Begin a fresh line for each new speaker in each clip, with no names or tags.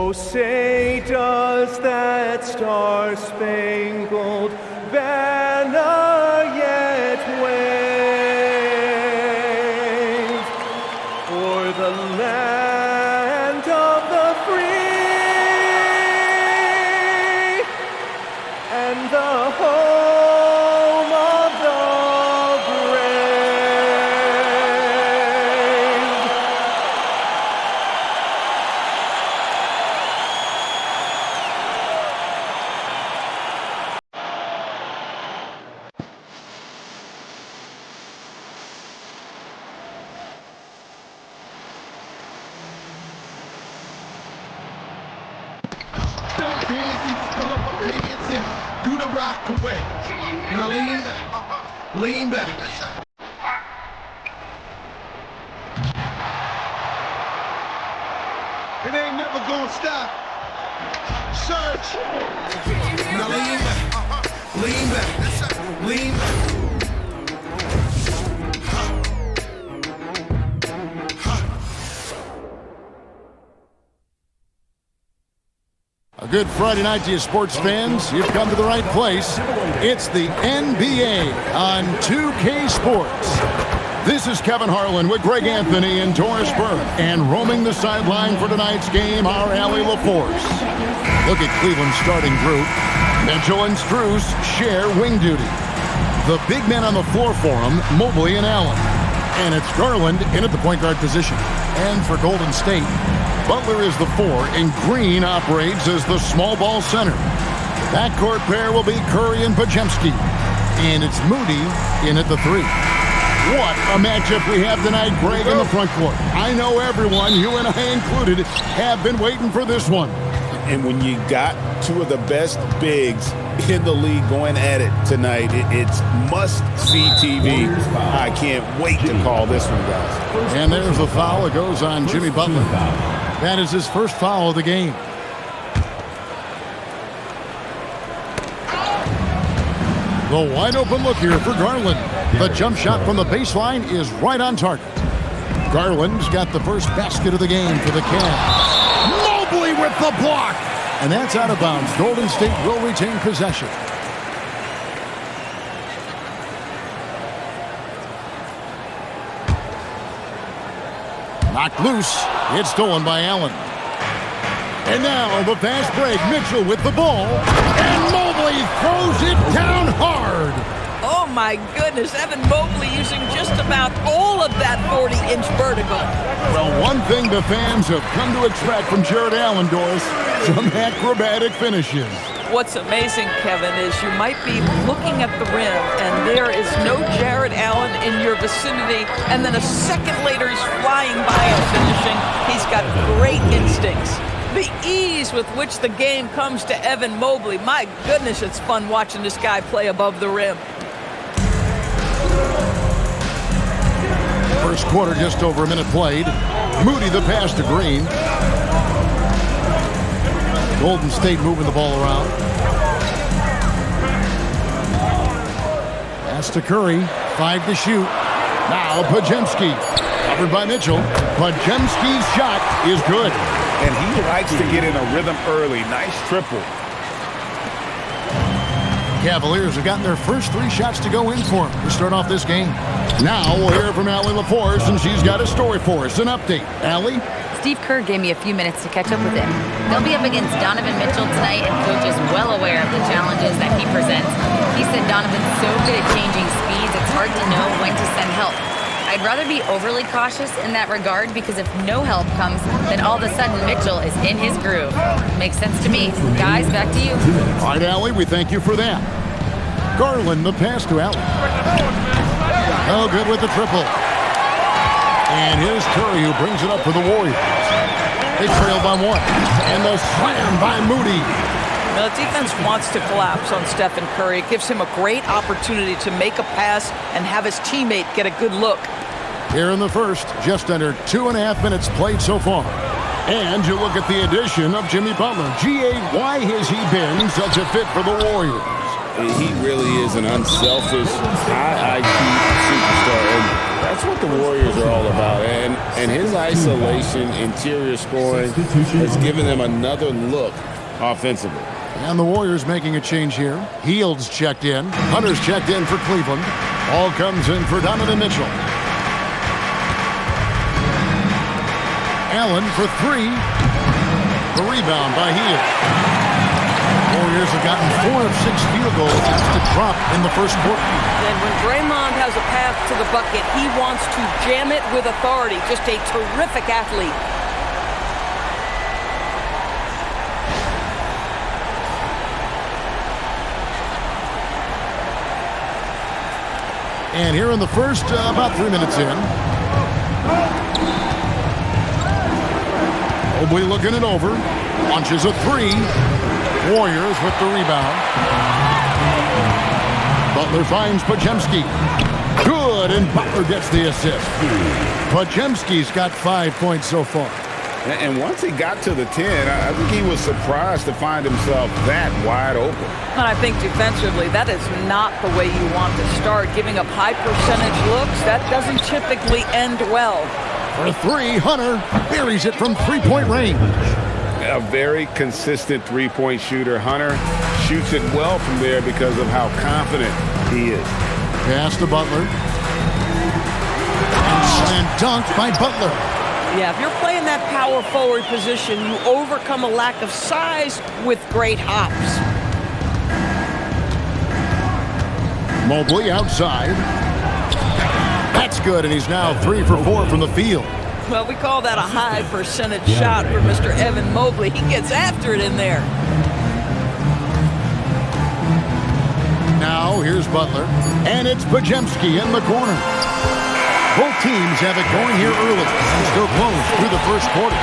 Oh, say does that star-spangled banner yet wave o'er the land of the free and the home of the brave?
Do the rock away. Now lean back. It ain't never gonna stop. Search. Now lean back. Lean back. Lean back.
A good Friday night to you sports fans. You've come to the right place. It's the NBA on 2K Sports. This is Kevin Harlan with Greg Anthony and Doris Burke. And roaming the sideline for tonight's game, our Allie LaForce. Look at Cleveland's starting group. Mitchell and Strus share wing duty. The big men on the floor for them, Mobley and Allen. And it's Garland in at the point guard position. And for Golden State, Butler is the 4, and Green operates as the small ball center. Backcourt pair will be Curry and Podziemski. And it's Moody in at the 3. What a matchup we have tonight, Greg, in the front court. I know everyone, you and I included, have been waiting for this one.
And when you got two of the best bigs in the league going at it tonight, it's must-see TV. I can't wait to call this one, guys.
And there's the foul. It goes on Jimmy Butler. That is his first foul of the game. The wide open look here for Garland. The jump shot from the baseline is right on target. Garland's got the first basket of the game for the Cavs. Mobley with the block. And that's out of bounds. Golden State will retain possession. Knocked loose. It's stolen by Allen. And now the fast break. Mitchell with the ball. And Mobley throws it down hard.
Oh my goodness, Evan Mobley using just about all of that 40-inch vertical.
Well, one thing the fans have come to expect from Jared Allen, Doris, some acrobatic finishes.
What's amazing, Kevin, is you might be looking at the rim and there is no Jared Allen in your vicinity, and then a second later he's flying by and finishing. He's got great instincts. The ease with which the game comes to Evan Mobley. My goodness, it's fun watching this guy play above the rim.
First quarter, just over a minute played. Moody the pass to Green. Golden State moving the ball around. Pass to Curry. 5 to shoot. Now Podziemski. Covered by Mitchell. Podziemski's shot is good.
And he likes to get in a rhythm early. Nice triple.
Cavaliers have gotten their first 3 shots to go in for them to start off this game. Now we'll hear from Allie LaForce, and she's got a story for us. An update. Allie?
Steve Kerr gave me a few minutes to catch up with him. They'll be up against Donovan Mitchell tonight, and Coach is well aware of the challenges that he presents. He said Donovan's so good at changing speeds, it's hard to know when to send help. I'd rather be overly cautious in that regard, because if no help comes, then all of a sudden Mitchell is in his groove. Makes sense to me. Guys, back to you.
All right, Allie, we thank you for that. Garland, the pass to Allen. Oh, good with the triple. And here's Curry, who brings it up for the Warriors. They trail by 1. And the slam by Moody.
Now, the defense wants to collapse on Stephen Curry. It gives him a great opportunity to make a pass and have his teammate get a good look.
Here in the first, just under 2.5 minutes played so far. And you look at the addition of Jimmy Butler. G.A., why has he been such a fit for the Warriors?
He really is an unselfish, high IQ superstar. And That's what the Warriors are all about. And his isolation, interior scoring has given them another look offensively.
And the Warriors making a change here. Heald's checked in. Hunter's checked in for Cleveland. Ball comes in for Donovan Mitchell. Allen for three. The rebound by Hield. Warriors have gotten 4 of 6 field goals after drop in the first quarter.
And when Draymond has a path to the bucket, he wants to jam it with authority. Just a terrific athlete.
And here in the first, about 3 minutes in. Mobley looking it over. Launches a three. Warriors with the rebound. Butler finds Podziemski. Good, and Butler gets the assist. Podziemski's got 5 points so far.
And once he got to the 10, I think he was surprised to find himself that wide open.
And I think defensively, that is not the way you want to start. Giving up high percentage looks, that doesn't typically end well.
For three, Hunter buries it from three-point range.
A very consistent three-point shooter. Hunter shoots it well from there because of how confident he is.
Pass to Butler. And slam dunk by Butler.
Yeah, if you're playing that power forward position, you overcome a lack of size with great hops.
Mobley outside. That's good, and he's now 3 for 4 from the field.
Well, we call that a high percentage shot for Mr. Evan Mobley. He gets after it in there.
Now here's Butler, and it's Podziemski in the corner. Both teams have it going here early and still close through the first quarter.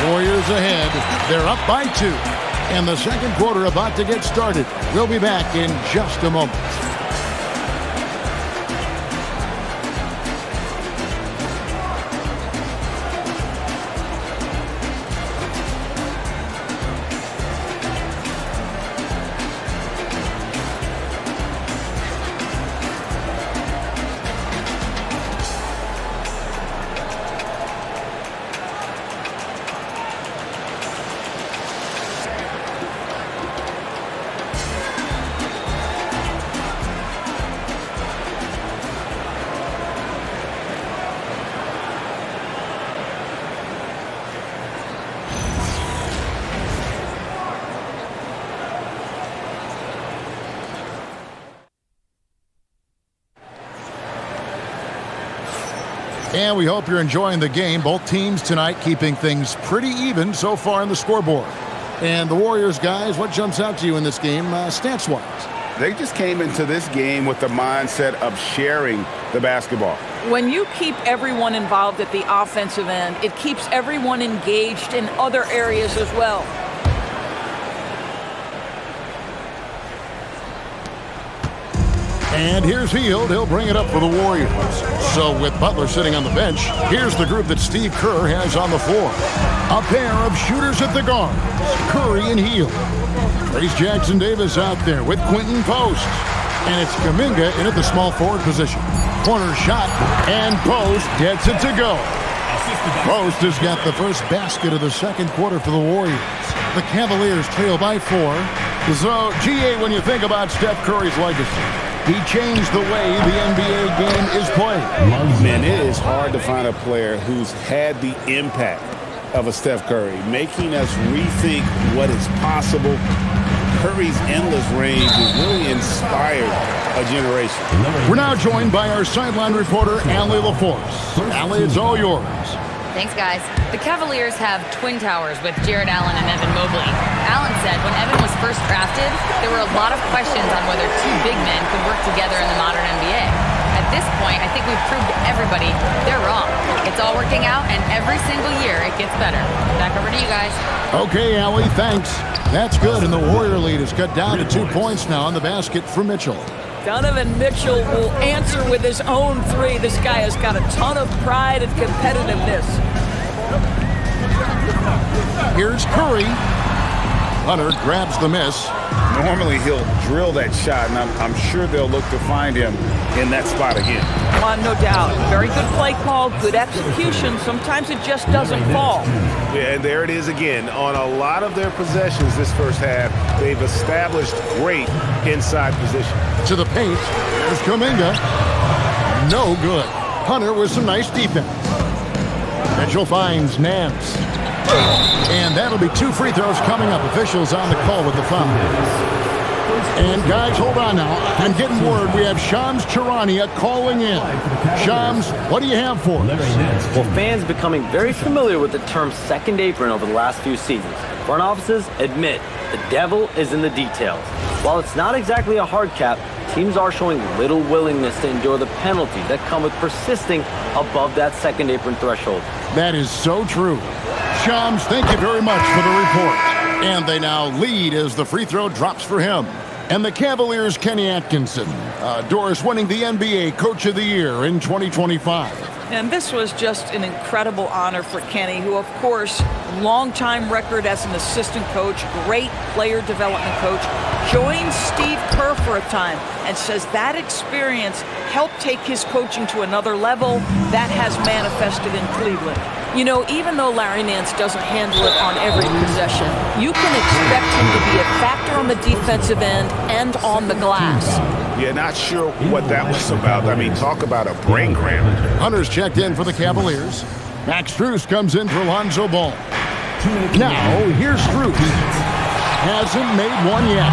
Warriors ahead. They're up by 2. And the second quarter about to get started. We'll be back in just a moment. And we hope you're enjoying the game. Both teams tonight keeping things pretty even so far in the scoreboard. And the Warriors, guys, what jumps out to you in this game stats-wise?
They just came into this game with the mindset of sharing the basketball.
When you keep everyone involved at the offensive end, it keeps everyone engaged in other areas as well.
And here's Hield. He'll bring it up for the Warriors. So with Butler sitting on the bench, here's the group that Steve Kerr has on the floor. A pair of shooters at the guards, Curry and Hield. Trace Jackson-Davis out there with Quentin Post. And it's Kuminga in at the small forward position. Corner shot, and Post gets it to go. Post has got the first basket of the second quarter for the Warriors. The Cavaliers trail by 4. So, GA, when you think about Steph Curry's legacy, he changed the way the NBA game is played.
Man, it is hard to find a player who's had the impact of a Steph Curry, making us rethink what is possible. Curry's endless range has really inspired a generation.
We're now joined by our sideline reporter, Allie LaForce. Allie, it's all yours.
Thanks, guys. The Cavaliers have twin towers with Jared Allen and Evan Mobley. Allen said when Evan was first drafted, there were a lot of questions on whether two big men could work together in the modern NBA. At this point, I think we've proved to everybody they're wrong. It's all working out, and every single year it gets better. Back over to you guys.
Okay, Allie, thanks. That's good, and the Warrior lead is cut down to 2 points now on the basket for Mitchell.
Donovan Mitchell will answer with his own three. This guy has got a ton of pride and competitiveness.
Here's Curry. Hunter grabs the miss.
Normally he'll drill that shot, and I'm sure they'll look to find him in that spot again.
No doubt. Very good play call, good execution. Sometimes it just doesn't fall.
Yeah, and there it is again. On a lot of their possessions this first half, they've established great inside position.
To the paint. There's Kuminga. No good. Hunter with some nice defense. Mitchell finds Nance. And that'll be 2 free throws coming up. Officials on the call with the foul. And guys, hold on now. I'm getting word we have Shams Charania calling in. Shams, what do you have for us?
Well, fans becoming very familiar with the term second apron over the last few seasons. Front offices admit the devil is in the details. While it's not exactly a hard cap, teams are showing little willingness to endure the penalties that come with persisting above that second apron threshold.
That is so true. Shams, thank you very much for the report. And they now lead as the free throw drops for him. And the Cavaliers' Kenny Atkinson. Doris winning the NBA Coach of the Year in 2025.
And this was just an incredible honor for Kenny, who, of course, long-time record as an assistant coach, great player development coach, joined Steve Kerr for a time and says that experience helped take his coaching to another level. That has manifested in Cleveland. You know, even though Larry Nance doesn't handle it on every possession, you can expect him to be a factor on the defensive end and on the glass.
Yeah, not sure what that was about. I mean, talk about a brain cramp.
Hunter's checked in for the Cavaliers. Max Strus comes in for Lonzo Ball. Now, here's Strus. Hasn't made one yet.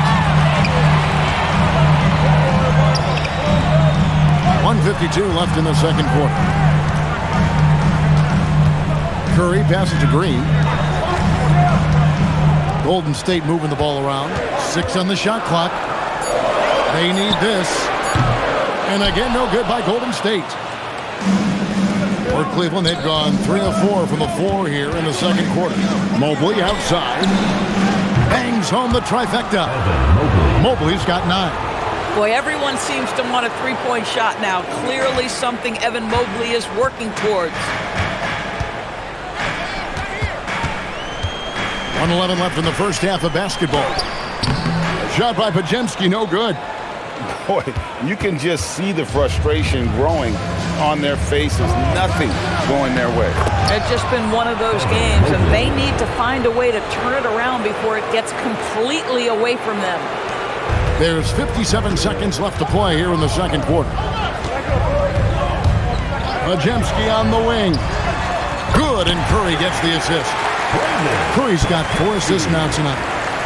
1:52 left in the second quarter. Curry passes to Green. Golden State moving the ball around. 6 on the shot clock. They need this. And again, no good by Golden State. For Cleveland, they've gone 3 of 4 from the floor here in the second quarter. Mobley outside. Bangs home the trifecta. Mobley's got 9.
Boy, everyone seems to want a three-point shot now. Clearly something Evan Mobley is working towards.
1:11 left in the first half of basketball. Shot by Pajemski, no good.
Boy, you can just see the frustration growing on their faces. Nothing going their way.
It's just been one of those games, and they need to find a way to turn it around before it gets completely away from them.
There's 57 seconds left to play here in the second quarter. Pajemski on the wing. Good, and Curry gets the assist. Curry's got 4 assists now tonight.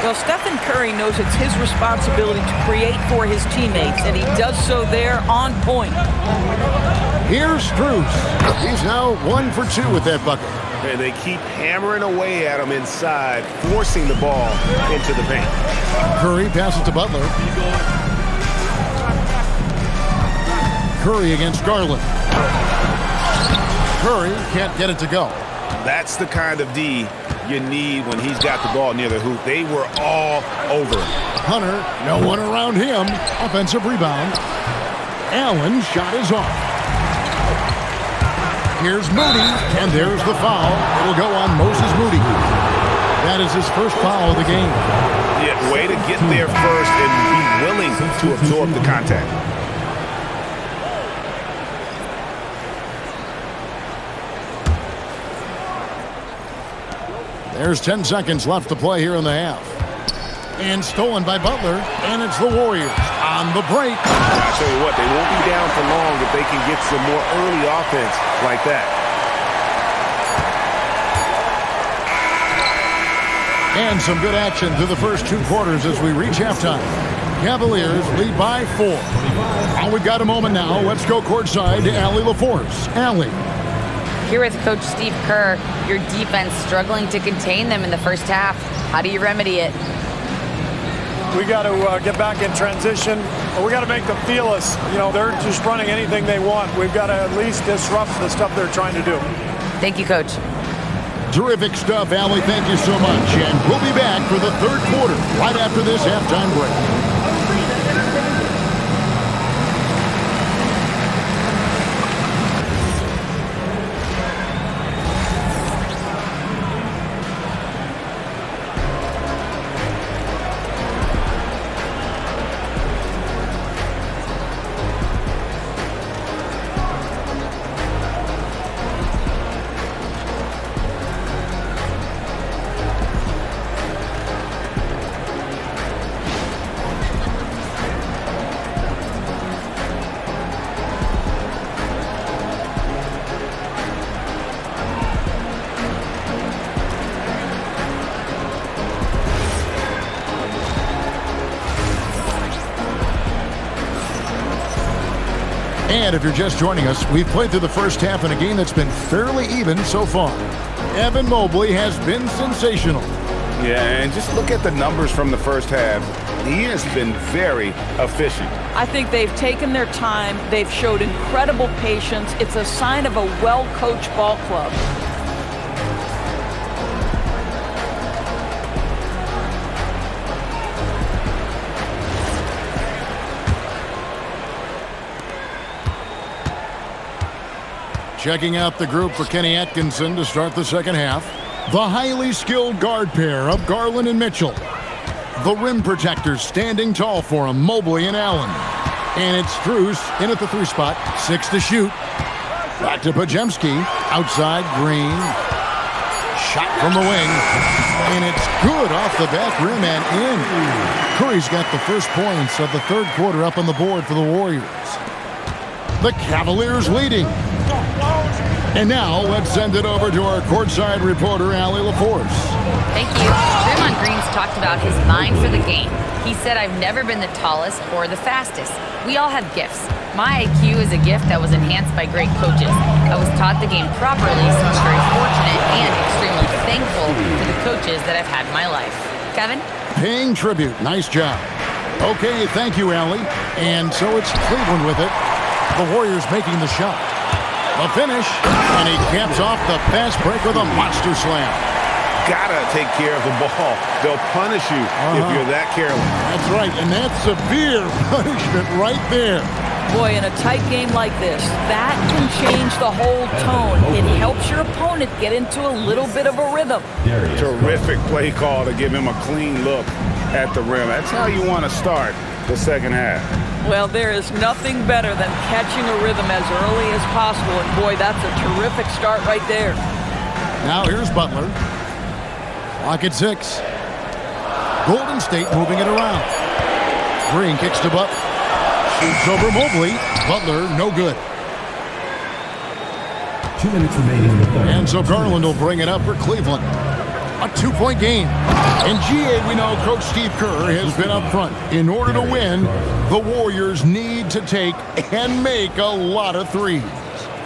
Well, Stephen Curry knows it's his responsibility to create for his teammates, and he does so there on point.
Here's Strus. He's now 1 for 2 with that bucket.
And they keep hammering away at him inside, forcing the ball into the paint.
Curry passes to Butler. Curry against Garland. Curry can't get it to go.
That's the kind of D you need when he's got the ball near the hoop. They were all over him.
Hunter, no one around him. Offensive rebound. Allen's shot is off. Here's Moody, and there's the foul. It'll go on Moses Moody. That is his first foul of the game.
Yeah, way to get there first and be willing to absorb the contact.
There's 10 seconds left to play here in the half. And stolen by Butler, and it's the Warriors on the break.
I tell you what, they won't be down for long if they can get some more early offense like that.
And some good action through the first 2 quarters as we reach halftime. Cavaliers lead by 4. Well, we've got a moment now. Let's go courtside to Allie LaForce. Allie.
Here with Coach Steve Kerr, your defense struggling to contain them in the first half. How do you remedy it?
We got to get back in transition. We got to make them feel us. You know, they're just running anything they want. We've got to at least disrupt the stuff they're trying to do.
Thank you, Coach.
Terrific stuff, Allie. Thank you so much. And we'll be back for the third quarter right after this halftime break. And if you're just joining us, we've played through the first half in a game that's been fairly even so far. Evan Mobley has been sensational.
Yeah, and just look at the numbers from the first half. He has been very efficient.
I think they've taken their time. They've showed incredible patience. It's a sign of a well-coached ball club.
Checking out the group for Kenny Atkinson to start the second half. The highly skilled guard pair of Garland and Mitchell. The rim protectors standing tall for him, Mobley and Allen. And it's Strus in at the 3 spot, 6 to shoot. Back to Pajemski, outside Green. Shot from the wing, and it's good off the back rim and in. Curry's got the first points of the third quarter up on the board for the Warriors. The Cavaliers leading. And now, let's send it over to our courtside reporter, Allie LaForce.
Thank you. Draymond Green's talked about his mind for the game. He said, "I've never been the tallest or the fastest. We all have gifts. My IQ is a gift that was enhanced by great coaches. I was taught the game properly, so I'm very fortunate and extremely thankful for the coaches that I've had in my life." Kevin?
Paying tribute. Nice job. Okay, thank you, Allie. And so it's Cleveland with it. The Warriors making the shot. The finish, and he caps off the fast break with a monster slam.
Gotta take care of the ball. They'll punish you if you're that careless.
That's right, and that's severe punishment right there.
Boy, in a tight game like this, that can change the whole tone. It helps your opponent get into a little bit of a rhythm.
Terrific play call to give him a clean look at the rim. That's how you want to start the second half.
Well, there is nothing better than catching a rhythm as early as possible, and boy, that's a terrific start right there.
Now here's Butler. Clock at 6. Golden State moving it around. Green kicks to Butler. Shoots over Mobley. Butler, no good.
2 minutes remaining in the third.
And so Garland will bring it up for Cleveland. A 2-point game. In GA, we know Coach Steve Kerr has been up front. In order to win, the Warriors need to take and make a lot of threes.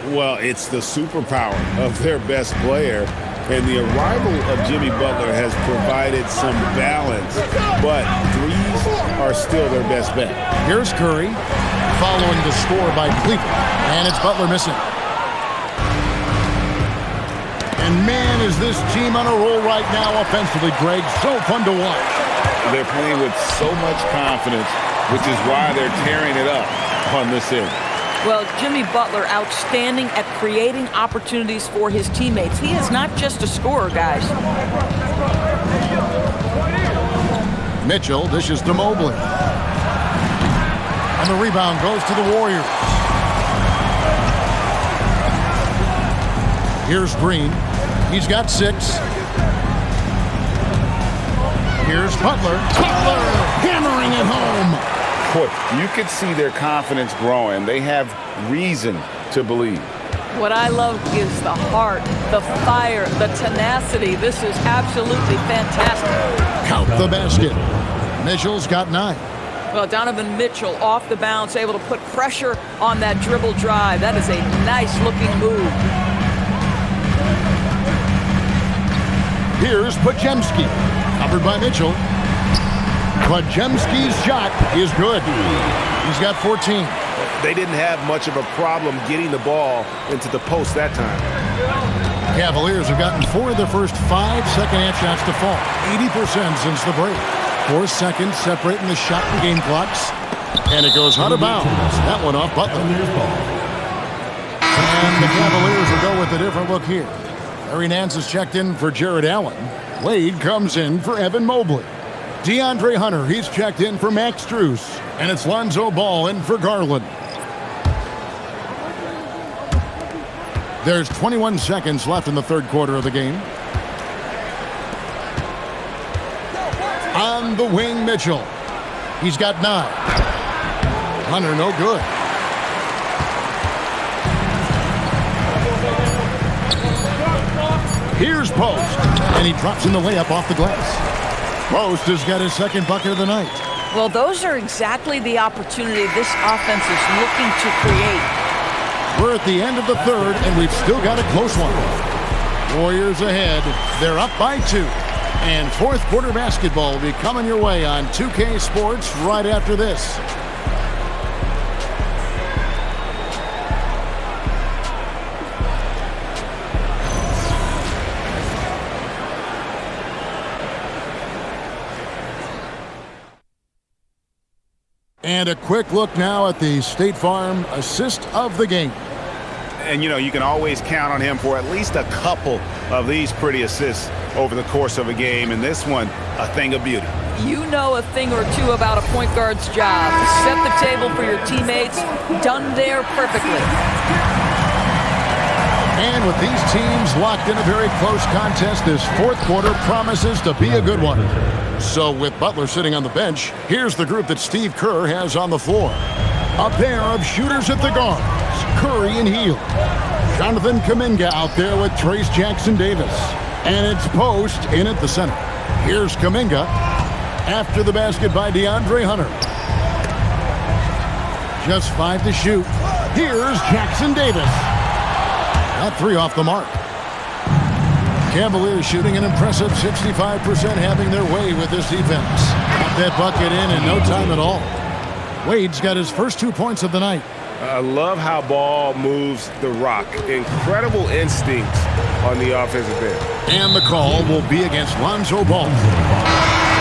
Well, it's the superpower of their best player, and the arrival of Jimmy Butler has provided some balance, but threes are still their best bet.
Here's Curry, following the score by Cleveland, and it's Butler missing. And man, is this team on a roll right now offensively, Greg. So fun to watch.
They're playing with so much confidence, which is why they're tearing it up on this end.
Well, Jimmy Butler, outstanding at creating opportunities for his teammates. He is not just a scorer, guys.
Mitchell dishes to Mobley. And the rebound goes to the Warriors. Here's Green. He's got 6. Here's Butler. Butler hammering it home.
Boy, you can see their confidence growing. They have reason to believe.
What I love is the heart, the fire, the tenacity. This is absolutely fantastic.
Count the basket. Mitchell's got 9.
Well, Donovan Mitchell off the bounce, able to put pressure on that dribble drive. That is a nice-looking move.
Here's Pajemski, covered by Mitchell. Pajemski's shot is good. He's got 14.
They didn't have much of a problem getting the ball into the post that time.
Cavaliers have gotten 4 of their first 5 second-half shots to fall. 80% since the break. 4 seconds separating the shot and game clocks. And it goes out of bounds. That one off Butler. And the Cavaliers will go with a different look here. Larry Nance is checked in for Jared Allen. Wade comes in for Evan Mobley. DeAndre Hunter, he's checked in for Max Strus. And it's Lonzo Ball in for Garland. There's 21 seconds left in the third quarter of the game. On the wing, Mitchell. He's got 9. Hunter, no good. Here's Post, and he drops in the layup off the glass. Post has got his second bucket of the night.
Well, those are exactly the opportunity this offense is looking to create.
We're at the end of the third, and we've still got a close one. Warriors ahead. They're up by 2. And fourth quarter basketball will be coming your way on 2K Sports right after this. And a quick look now at the State Farm assist of the game.
And, you know, you can always count on him for at least a couple of these pretty assists over the course of a game. And this one, a thing of beauty.
You know a thing or two about a point guard's job. Set the table for your teammates. Done there perfectly.
And with these teams locked in a very close contest, this fourth quarter promises to be a good one. So with Butler sitting on the bench, here's the group that Steve Kerr has on the floor. A pair of shooters at the guards, Curry and Hield. Jonathan Kuminga out there with Trace Jackson-Davis. And it's Post in at the center. Here's Kuminga after the basket by DeAndre Hunter. Just 5 to shoot. Here's Jackson-Davis. Not 3 off the mark. Cavaliers shooting an impressive 65%, having their way with this defense. Got that bucket in no time at all. Wade's got his first 2 points of the night.
I love how ball moves the rock. Incredible instincts on the offensive end.
And the call will be against Lonzo Ball.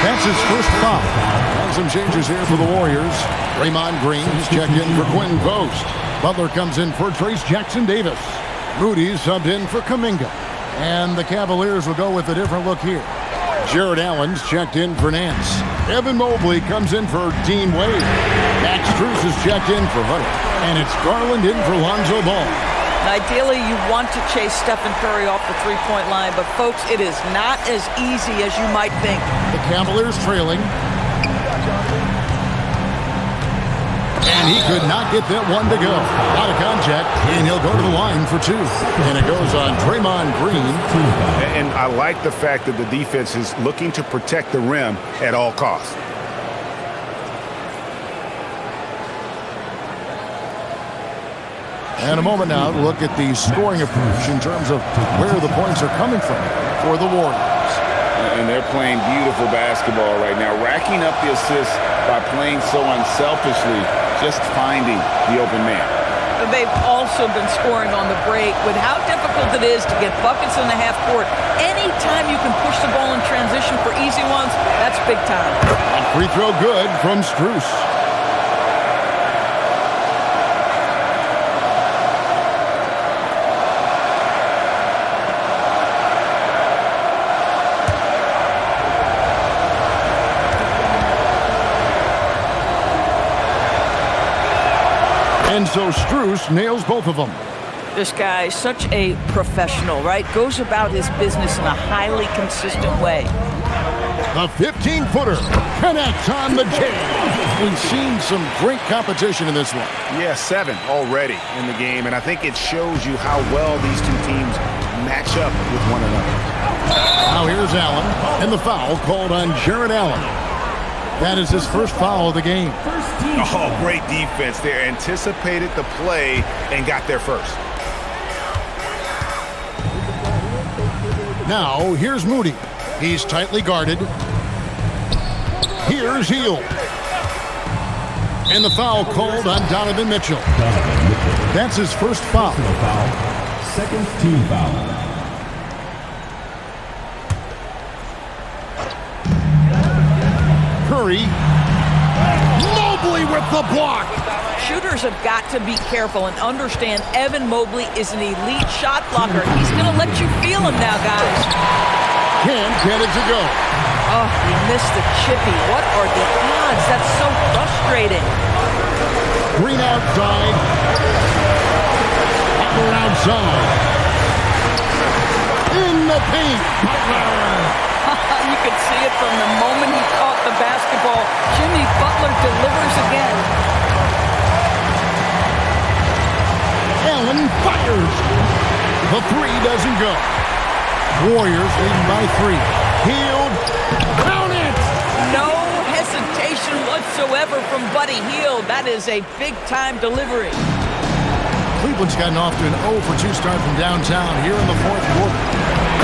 That's his first foul. And some changes here for the Warriors. Draymond Green is checked in for Quentin Post. Butler comes in for Trace Jackson-Davis. Moody subbed in for Kuminga. And the Cavaliers will go with a different look here. Jared Allen's checked in for Nance. Evan Mobley comes in for Dean Wade. Max Strus is checked in for Hunter. And it's Garland in for Lonzo Ball.
Ideally, you want to chase Stephen Curry off the three-point line, but folks, it is not as easy as you might think.
The Cavaliers trailing. And he could not get that one to go. Out of contact, and he'll go to the line for 2. And it goes on Draymond Green.
And I like the fact that the defense is looking to protect the rim at all costs.
And a moment now to look at the scoring approach in terms of where the points are coming from for the Warriors.
And they're playing beautiful basketball right now, racking up the assists by playing so unselfishly, just finding the open man.
They've also been scoring on the break. With how difficult it is to get buckets in the half court, anytime you can push the ball in transition for easy ones, that's big time.
And free throw good from Strus. And so Strus nails both of them.
This guy is such a professional, right? Goes about his business in a highly consistent way.
The 15-footer connects on the J. We've seen some great competition in this one.
Yeah, 7 already in the game, and I think it shows you how well these two teams match up with one another.
Now here's Allen, and the foul called on Jared Allen. That is his first foul of the game.
Oh, great defense there. Anticipated the play and got there first.
Now, here's Moody. He's tightly guarded. Here's Hield. And the foul called on Donovan Mitchell. That's his first foul.
Second team foul.
Curry. Mobley with the block.
Shooters have got to be careful and understand Evan Mobley is an elite shot blocker. He's going to let you feel him now, guys.
Can't get it to go.
Oh, he missed the chippy. What are the odds? That's so frustrating.
Green outside. Butler outside. In the paint.
You could see it from the moment he caught the basketball. Jimmy Butler delivers again.
Allen fires. The 3 doesn't go. Warriors leading by 3. Hield. Count it!
No hesitation whatsoever. whatsoever from Buddy Hield. That is a big-time delivery.
Cleveland's gotten off to an 0 for 2 start from downtown here in the fourth quarter.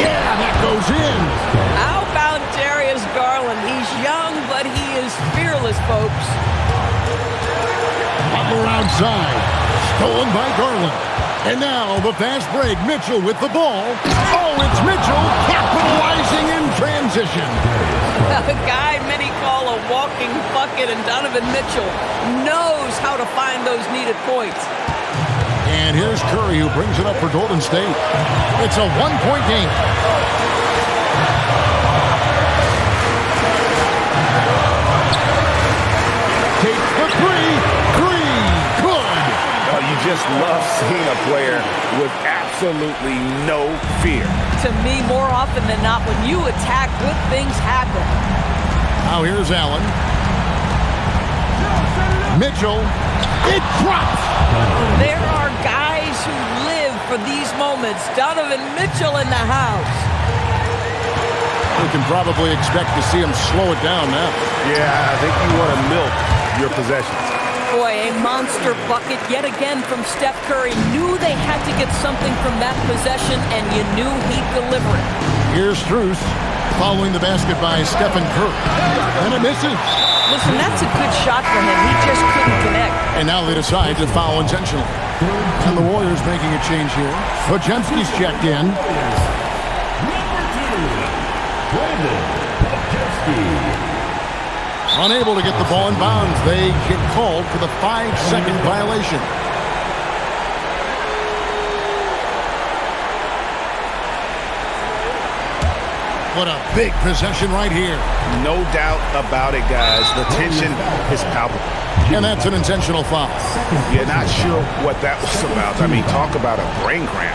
Yeah, that goes in.
How about Darius Garland? He's young, but he is fearless, folks.
Butler outside. Stolen by Garland. And now the fast break. Mitchell with the ball. Oh, it's Mitchell capitalizing in transition.
A guy many call a walking bucket, and Donovan Mitchell knows how to find those needed points.
And here's Curry, who brings it up for Golden State. It's a one-point game. Takes the three. Good.
Oh, you just love seeing a player with absolutely no fear.
To me, more often than not, when you attack, good things happen.
Now here's Allen. Mitchell. It drops.
There are guys who live for these moments. Donovan Mitchell in the house.
We can probably expect to see him slow it down now.
Yeah, I think you want to milk your possessions.
Boy, a monster bucket yet again from Steph Curry. Knew they had to get something from that possession, and you knew he'd deliver it.
Here's Strus following the basket by Stephen Curry. And it misses.
Listen, that's a good shot for him. He just couldn't connect.
And now they decide to foul intentionally. And the Warriors making a change here. Podziemski's checked in. Unable to get the ball in bounds. They get called for the 5-second violation. What a big possession right here.
No doubt about it, guys. The tension is palpable.
And that's an intentional foul.
You're not sure what that was about. I mean, talk about a brain cramp.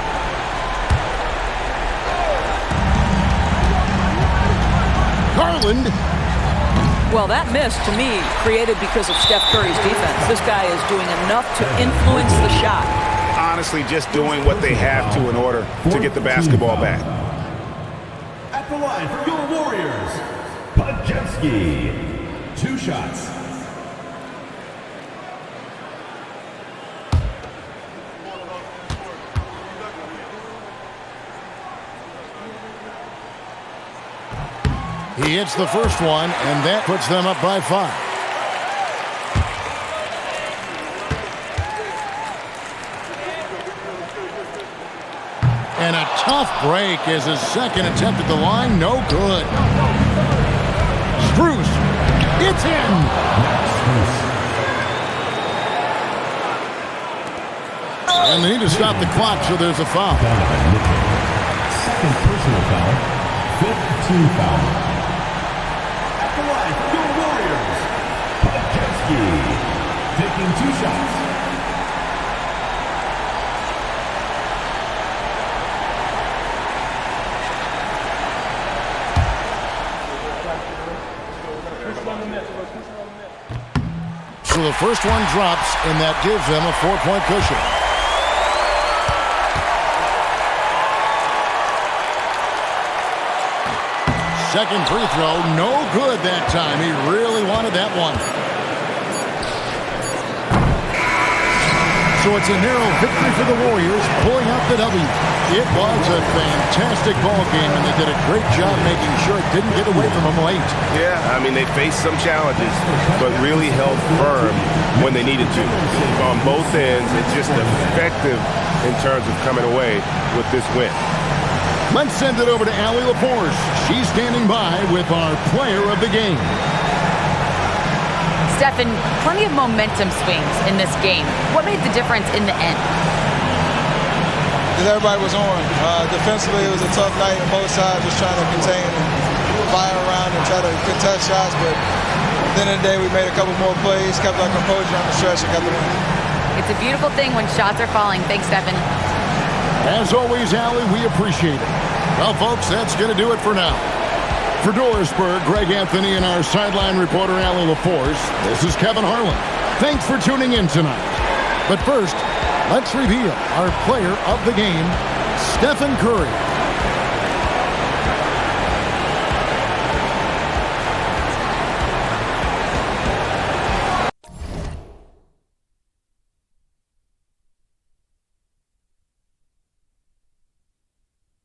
Garland.
Well, that miss, to me, created because of Steph Curry's defense. This guy is doing enough to influence the shot.
Honestly, just doing what they have to in order to get the basketball back.
At the line for your Warriors, Podziemski. 2 shots.
He hits the first one, and that puts them up by 5. And a tough break is his second attempt at the line. No good. Strus. It's in. And they need to stop the clock, so there's a foul.
Second personal foul. 5th team foul. At the line for your Warriors, Podziemski. Taking 2 shots.
So the first one drops, and that gives them a 4-point cushion. Second free throw, no good that time. He really wanted that one. So it's a narrow victory for the Warriors, pulling out the W. It was a fantastic ball game, and they did a great job making sure it didn't get away from them late.
Yeah, I mean, they faced some challenges, but really held firm when they needed to. On both ends, it's just effective in terms of coming away with this win.
Let's send it over to Allie LaForce. She's standing by with our player of the game.
Stephen, plenty of momentum swings in this game. What made the difference in the end?
Because everybody was on. Defensively, it was a tough night on both sides, just trying to contain and fire around and try to contest shots. But at the end of the day, we made a couple more plays, kept our composure on the stretch, and got the win.
It's a beautiful thing when shots are falling. Thanks, Stephen.
As always, Allie, we appreciate it. Well, folks, that's going to do it for now. For Dorisburg, Greg Anthony, and our sideline reporter, Allie LaForce, this is Kevin Harlan. Thanks for tuning in tonight. But first, let's reveal our player of the game, Stephen Curry.